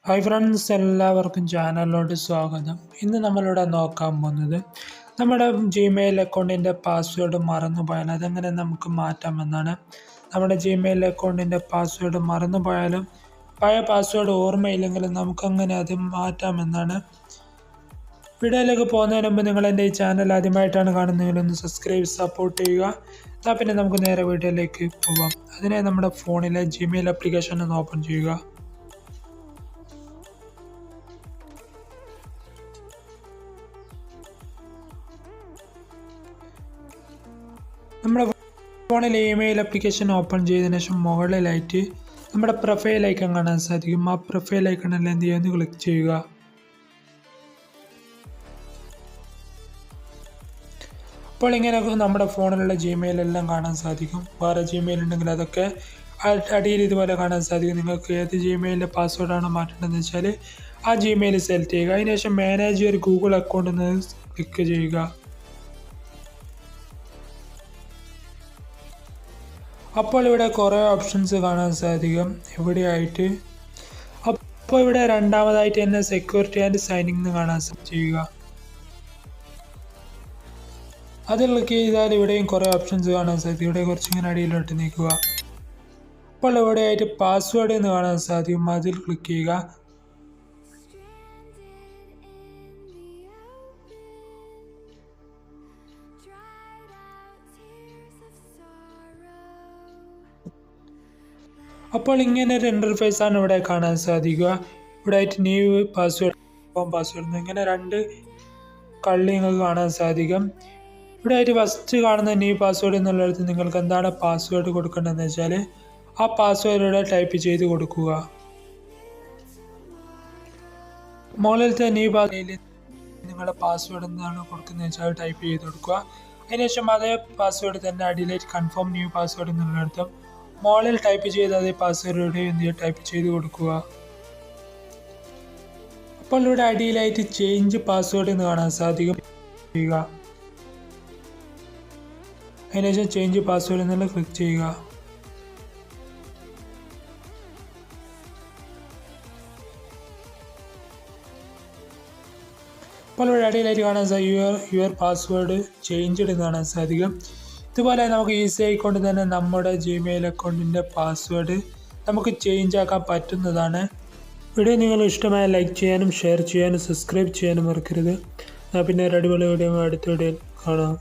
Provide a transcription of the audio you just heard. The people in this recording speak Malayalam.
ഹായ് ഫ്രണ്ട്സ്, എല്ലാവർക്കും ചാനലിലോട്ട് സ്വാഗതം. ഇന്ന് നമ്മളിവിടെ നോക്കാൻ പോകുന്നത് നമ്മുടെ ജിമെയിൽ അക്കൗണ്ടിൻ്റെ പാസ്വേഡ് മറന്നുപോയാൽ അതെങ്ങനെ നമുക്ക് മാറ്റാമെന്നാണ്. നമ്മുടെ ജിമെയിൽ അക്കൗണ്ടിൻ്റെ പാസ്വേഡ് മറന്നുപോയാലും പഴയ പാസ്വേഡ് ഓർമ്മയില്ലെങ്കിലും നമുക്കങ്ങനെ അത് മാറ്റാമെന്നാണ്. വീഡിയോയിലേക്ക് പോകുന്നതിന് മുമ്പ് നിങ്ങൾ എൻ്റെ ഈ ചാനൽ ആദ്യമായിട്ടാണ് കാണുന്നതെങ്കിൽ ഒന്ന് സബ്സ്ക്രൈബ് സപ്പോർട്ട് ചെയ്യുക. എന്നാൽ പിന്നെ നമുക്ക് നേരെ വീഡിയോയിലേക്ക് പോകാം. അതിനെ നമ്മുടെ ഫോണിലെ ജിമെയിൽ ആപ്ലിക്കേഷൻ ഒന്ന് ഓപ്പൺ ചെയ്യുക. നമ്മുടെ ഫോണിൽ ഇമെയിൽ ആപ്ലിക്കേഷൻ ഓപ്പൺ ചെയ്തതിനു ശേഷം മുകളിലായിട്ട് നമ്മുടെ പ്രൊഫൈൽ ഐക്കൺ കാണാൻ സാധിക്കും. ആ പ്രൊഫൈൽ ഐക്കണിൽ എന്ത് ചെയ്യുക, ക്ലിക്ക് ചെയ്യുക. അപ്പോൾ ഇങ്ങനെ നമ്മുടെ ഫോണിലുള്ള ജിമെയിൽ എല്ലാം കാണാൻ സാധിക്കും. വേറെ ജിമെയിൽ ഉണ്ടെങ്കിൽ അതൊക്കെ അടിയിൽ ഇതുപോലെ കാണാൻ സാധിക്കും. നിങ്ങൾക്ക് ഏത് ജിമെയിലിൻ്റെ പാസ്വേഡാണ് മാറ്റേണ്ടതെന്ന് വെച്ചാൽ ആ ജിമെയിൽ സെലക്ട് ചെയ്യുക. അതിനുശേഷം മാനേജ് യുവർ ഗൂഗിൾ അക്കൗണ്ട് എന്ന് ക്ലിക്ക് ചെയ്യുക. അപ്പോൾ ഇവിടെ കുറേ ഓപ്ഷൻസ് കാണാൻ സാധിക്കും ഇവിടെയായിട്ട്. അപ്പോൾ ഇവിടെ രണ്ടാമതായിട്ട് തന്നെ സെക്യൂരിറ്റി ആൻഡ് സൈനിങ് എന്ന് കാണാൻ ചെയ്യുക. അതിൽ ക്ലിക്ക് ചെയ്താൽ ഇവിടെയും കുറേ ഓപ്ഷൻസ് കാണാൻ സാധിക്കും. ഇവിടെ കുറച്ചിങ്ങനെ അടിയിലോട്ട് നീക്കുക. അപ്പോൾ ഇവിടെയായിട്ട് പാസ്വേഡ് എന്ന് കാണാൻ സാധിക്കും. അതിൽ ക്ലിക്ക് ചെയ്യുക. അപ്പോൾ ഇങ്ങനെ ഒരു ഇൻ്റർഫേസ് ആണ് ഇവിടെ കാണാൻ സാധിക്കുക. ഇവിടെ ആയിട്ട് ന്യൂ പാസ്വേഡ്, പാസ്വേഡ് ഇങ്ങനെ രണ്ട് കള്ളി നിങ്ങൾക്ക് കാണാൻ സാധിക്കും. ഇവിടെ ആയിട്ട് ഫസ്റ്റ് കാണുന്ന ന്യൂ പാസ്വേഡ് എന്നുള്ളിടത്ത് നിങ്ങൾക്ക് എന്താണ് പാസ്വേഡ് കൊടുക്കേണ്ടതെന്ന് വെച്ചാൽ ആ പാസ്വേഡ് ഇവിടെ ടൈപ്പ് ചെയ്ത് കൊടുക്കുക. മുകളിലത്തെ ന്യൂ പാസ്വേഡിൽ നിങ്ങളുടെ പാസ്വേഡ് എന്താണ് കൊടുക്കുന്നത് വെച്ചാൽ ടൈപ്പ് ചെയ്ത് കൊടുക്കുക. അതിനുശേഷം അതേ പാസ്വേഡ് തന്നെ അടിയിലേക്ക് കൺഫേം ന്യൂ പാസ്വേഡ് എന്നുള്ളിടത്തും മുകളിൽ ടൈപ്പ് ചെയ്ത് അതേ പാസ്വേഡ് ടൈപ്പ് ചെയ്ത് കൊടുക്കുക. അപ്പോൾ ഇവിടെ അടിയിലായിട്ട് ചേഞ്ച് പാസ്വേഡ് എന്ന് കാണാൻ സാധിക്കും. അതിനുശേഷം ചേഞ്ച് പാസ്വേഡ് എന്നുള്ള ക്ലിക്ക് ചെയ്യുക. അപ്പോൾ ഇവിടെ അടിയിലായിട്ട് കാണാൻ സാധിക്കും യുവർ പാസ്വേഡ് ചേഞ്ച്ഡ് എന്ന് കാണാൻ സാധിക്കും. ഇതുപോലെ നമുക്ക് ഈസി ആയിക്കൊണ്ട് തന്നെ നമ്മുടെ ജിമെയിൽ അക്കൗണ്ടിൻ്റെ പാസ്വേഡ് നമുക്ക് ചേഞ്ച് ആക്കാൻ പറ്റുന്നതാണ്. വീഡിയോ നിങ്ങൾ ഇഷ്ടമായ ലൈക്ക് ചെയ്യാനും ഷെയർ ചെയ്യാനും സബ്സ്ക്രൈബ് ചെയ്യാനും മറക്കരുത്. പിന്നെ ഒരു അടിപൊളി വീഡിയോ അടുത്ത വീഡിയോയിൽ കാണാം.